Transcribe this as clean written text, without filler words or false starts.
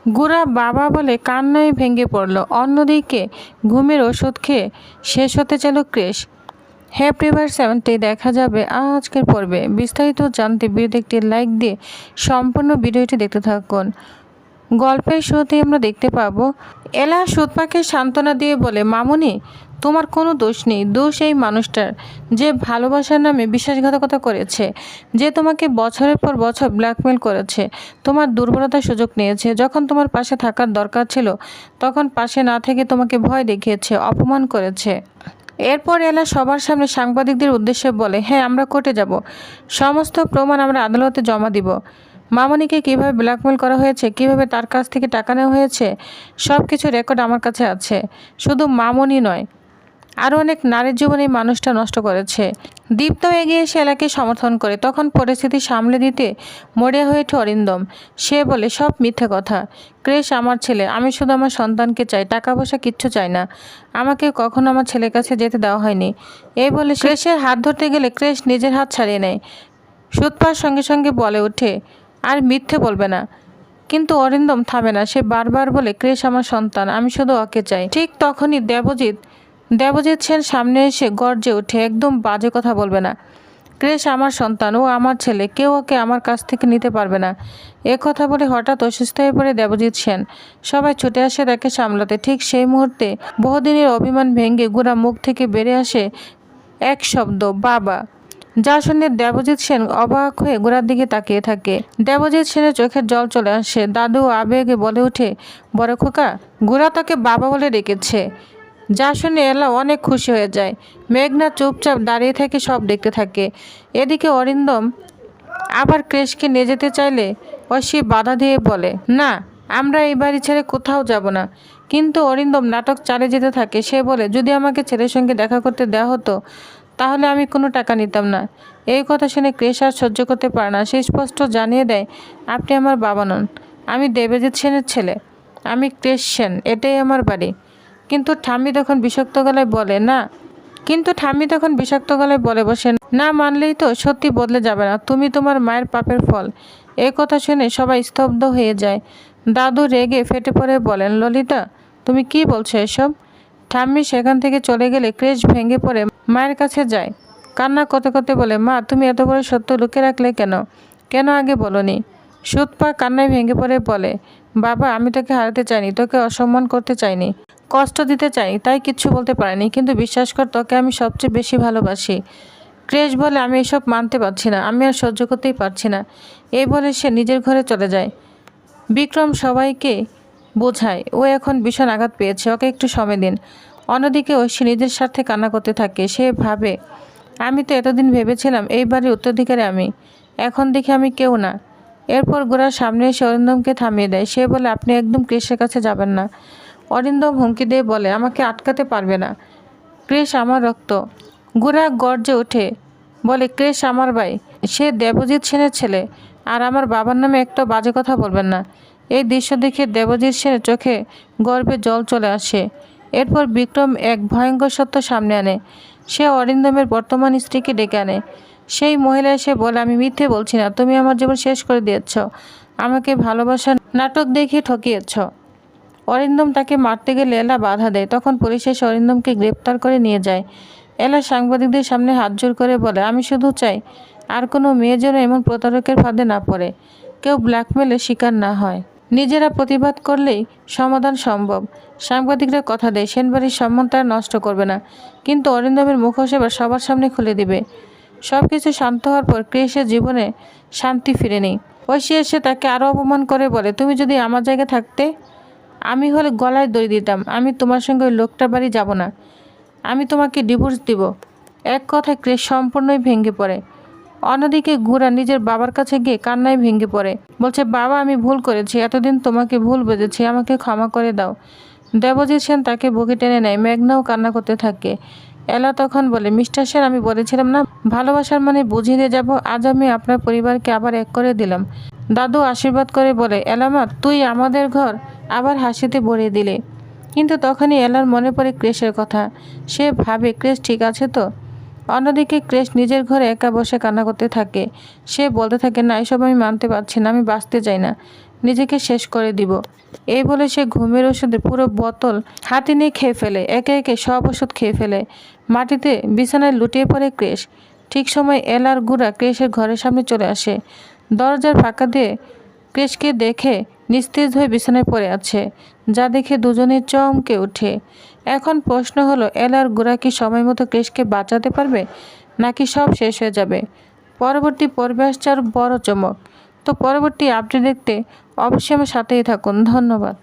গুড়া বাবা বলে কান্নায় ভেঙে পড়ল। অন্যদিকে ঘুমের ওষুধ খেয়ে শেষ হতে চলো ক্রেশ। হ্যাপি এভার 70 দেখা যাবে আজকের পর্বে। বিস্তারিত জানতে ভিডিওতে একটি লাইক দিয়ে সম্পূর্ণ ভিডিওটি দেখতে থাকুন। গল্পের শুরুতেই আমরা দেখতে পাবো এলা সুতপাকে সান্ত্বনা দিয়ে বলে, মামুনি তোমার কোনো দোষ নেই, দোষ এই মানুষটার যে ভালোবাসার নামে বিশ্বাসঘাতকতা করেছে, যে তোমাকে বছরের পর বছর ব্ল্যাকমেল করেছে, তোমার দুর্বলতার সুযোগ নিয়েছে, যখন তোমার পাশে থাকার দরকার ছিল তখন পাশে না থেকে তোমাকে ভয় দেখিয়েছে, অপমান করেছে। এরপর এলা সবার সামনে সাংবাদিকদের উদ্দেশ্যে বলে, হ্যাঁ আমরা কোর্টে যাব, সমস্ত প্রমাণ আমরা আদালতে জমা দিব। মামনিকে কিভাবে ব্ল্যাকমেল করা হয়েছে, কিভাবে তার কাছ থেকে টাকা নেওয়া হয়েছে, সব কিছু রেকর্ড আমার কাছে আছে। শুধু মামনি নয়, আরও অনেক নারীর জীবন এই মানুষটা নষ্ট করেছে। দীপ্ত এগিয়ে এসে এলাকে সমর্থন করে। তখন পরিস্থিতি সামলে দিতে মরিয়া হয়ে ওঠে অরিন্দম। সে বলে, সব মিথ্যে কথা। ক্রেশ আমার ছেলে, আমি শুধু আমার সন্তানকে চাই, টাকা পয়সা কিচ্ছু চাই না। আমাকে কখনো আমার ছেলের কাছে যেতে দেওয়া হয়নি। এই বলে ক্রেশের হাত ধরতে গেলে ক্রেশ নিজের হাত ছাড়িয়ে নেয়। সুতপার সঙ্গে সঙ্গে বলে ওঠে, আর মিথ্যে বলবে না। কিন্তু অরিন্দম থামে না। সে বারবার বলে, ক্রেশ আমার সন্তান, আমি শুধু ওকে চাই। ঠিক তখনই দেবজিৎ সেন সামনে এসে গর্জে ওঠে, একদম বাজে কথা বলবে না। ক্রেশ আমার সন্তান, ও আমার ছেলে, কেউ ওকে আমার কাছ থেকে নিতে পারবে না। এ কথা বলে হঠাৎ অসুস্থ হয়ে পড়ে দেবজিৎ সেন। সবাই ছুটে আসে তাকে সামলাতে। ঠিক সেই মুহূর্তে বহুদিনের অভিমান ভেঙে গুড়া মুখ থেকে বেড়ে আসে এক শব্দ, বাবা। যা শুনে দেবজিৎ সেন অবাক হয়ে গোড়ার দিকে তাকিয়ে থাকে। দেবজিৎ সেনের চোখের জল চলে আসে। দাদু আবেগে বলে ওঠে, বড় খোকা, গোড়া তাকে বাবা বলে ডেকেছে। যা শুনে এলা অনেক খুশি হয়ে যায়। মেঘনা চুপচাপ দাঁড়িয়ে থেকে সব দেখতে থাকে। এদিকে অরিন্দম আবার ক্রেশকে নিয়ে যেতে চাইলে অসি বাধা দিয়ে বলে, না, আমরা এই বাড়ি ছেড়ে কোথাও যাব না। কিন্তু অরিন্দম নাটক চালিয়ে যেতে থাকে। সে বলে, যদি আমাকে ছেলের সঙ্গে দেখা করতে দেওয়া হতো তাহলে আমি কোনো টাকা নিতাম না। এই কথা শুনে ক্রেশ আর সহ্য করতে পারে না। সে স্পষ্ট জানিয়ে দেয়, আপনি আমার বাবা নন, আমি দেবজিৎ সেনের ছেলে, আমি ক্রেশ সেন, এটাই আমার বাড়ি। কিন্তু ঠাম্মি তখন বিষাক্ত গলায় বলে বসেন, না মানলেই তো সত্যি বদলে যাবে না, তুমি তোমার মায়ের পাপের ফল। এই কথা শুনে সবাই স্তব্ধ হয়ে যায়। দাদু রেগে ফেটে পড়ে বলেন, ললিতা তুমি কি বলছো এসব? ঠাম্মি সেখান থেকে চলে গেলে ক্রেশ ভেঙে পড়ে মায়ের কাছে যায়। কান্না করতে করতে বলে, মা তুমি এত বড় সত্য লুকিয়ে রাখলে কেন আগে বলনি? সুতপা কান্নায় ভেঙে পড়ে বলে, বাবা আমি তোকে হারাতে চাইনি, তোকে অসম্মান করতে চাইনি, কষ্ট দিতে চাইনি, তাই কিচ্ছু বলতে পারিনি। কিন্তু বিশ্বাস কর, তোকে আমি সবচেয়ে বেশি ভালোবাসি। ক্রেশ বলে, আমি এসব মানতে পারছি না, আমি আর সহ্য করতেই পারছি না। এই বলে সে নিজের ঘরে চলে যায়। বিক্রম সবাইকে বোঝায় ও এখন ভীষণ আঘাত পেয়েছে, ওকে একটু সময় দিন। অন্যদিকে ঐশী নিজের স্বার্থে কান্না করতে থাকে। সে ভাবে, আমি তো এতদিন ভেবেছিলাম এই বাড়ির উত্তরাধিকারী আমি, এখন দেখি আমি কেউ না। এরপর গোড়ার সামনে এসে অরিন্দমকে থামিয়ে দেয়। সে বলে, আপনি একদম ক্রেশের কাছে যাবেন না। অরিন্দম হুমকি দিয়ে বলে, আমাকে আটকাতে পারবে না, ক্রেশ আমার রক্ত। গোড়া গর্জে ওঠে, বলে, ক্রেশ আমার ভাই, সে দেবজিৎ সেনের ছেলে, আর আমার বাবার নামে একটা বাজে কথা বলবেন না। এই দৃশ্য দেখে দেবজিৎ সেনের চোখে গর্বে জল চলে আসে। এরপর বিক্রম এক ভয়ঙ্কর সত্য সামনে আনে। সে অরিন্দমের বর্তমান স্ত্রীকে ডেকে আনে। সেই মহিলা এসে বলে, আমি মিথ্যে বলছি না, তুমি আমার জীবন শেষ করে দিয়েছ, আমাকে ভালোবাসার নাটক দেখিয়ে ঠকিয়েছ। অরিন্দম তাকে মারতে গেলে এলা বাধা দেয়। তখন পুলিশ এসে অরিন্দমকে গ্রেপ্তার করে নিয়ে যায়। এলা সাংবাদিকদের সামনে হাত জোর করে বলে, আমি শুধু চাই আর কোনো মেয়ে যেন এমন প্রতারকের ফাঁদে না পড়ে, কেউ ব্ল্যাকমেলের শিকার না হয়। নিজেরা প্রতিবাদ করলেই সমাধান সম্ভব। সাংবাদিকরা কথা দেয় সেনবাড়ির সম্মান তারা নষ্ট করবে না, কিন্তু অরিন্দমের মুখোশ এবার সবার সামনে খুলে দিবে। সব কিছু শান্ত হওয়ার পর ক্রেশের জীবনে শান্তি ফিরে নেই। ঐশী এসে তাকে আরও অপমান করে বলে, তুমি যদি আমার জায়গায় থাকতে, আমি হলে গলায় দড়ি দিতাম, আমি তোমার সঙ্গে ওই লোকটার বাড়ি যাব না, আমি তোমাকে ডিভোর্স দিব। এক কথায় ক্রেশ সম্পূর্ণই ভেঙে পড়ে। অন্যদিকে গুড়া নিজের বাবার কাছে গিয়ে কান্নায় ভেঙে পড়ে, বলছে, বাবা আমি ভুল করেছি, এতদিন তোমাকে ভুল বুঝেছি, আমাকে ক্ষমা করে দাও। দেবজিৎ সেন তাকে বুকে টেনে নেয়। মেঘনাও কান্না করতে থাকে। এলা তখন বলে, মিস্টার সেন আমি বলেছিলাম না ভালোবাসার মানে বুঝিয়ে দিয়ে যাব, আজ আমি আপনার পরিবারকে আবার এক করে দিলাম। দাদু আশীর্বাদ করে বলে, এলামা তুই আমাদের ঘর আবার হাসিতে ভরিয়ে দিলে। কিন্তু তখনই এলার মনে পড়ে ক্রেশের কথা। সে ভাবে, ক্রেশ ঠিক আছে তো? অন্যদিকে ক্রেশ নিজের ঘরে একা বসে কান্না করতে থাকে। সে বলতে থাকে, না এসব আমি মানতে পারছি না, আমি বাঁচতে চাই না। নিজেকে শেষ করে দিব। এই বলে সে ঘুমের ওষুধের পুরো বোতল হাতে নিয়ে খেয়ে ফেলে। একে একে সব ওষুধ খেয়ে ফেলে। মাটিতে বিছানায় লুটিয়ে পড়ে ক্রেশ। ঠিক সময় এলার গুড়া ক্রেশের ঘরের সামনে চলে আসে। দরজার ফাঁকা দিয়ে ক্রেশকে দেখে নিস্তেজ হয়ে বিছানায় পড়ে আছে, যা দেখে দুজনে চমকে ওঠে। এখন প্রশ্ন হলো, এলার গুড়া কি সময় মতো ক্রেশকে বাঁচাতে পারবে, নাকি সব শেষ হয়ে যাবে? পরবর্তী পর্বে আসছে আরও বড় চমক। তো পরবর্তী আপডেট দেখতে অবশ্যই আমার সাথেই থাকুন। ধন্যবাদ।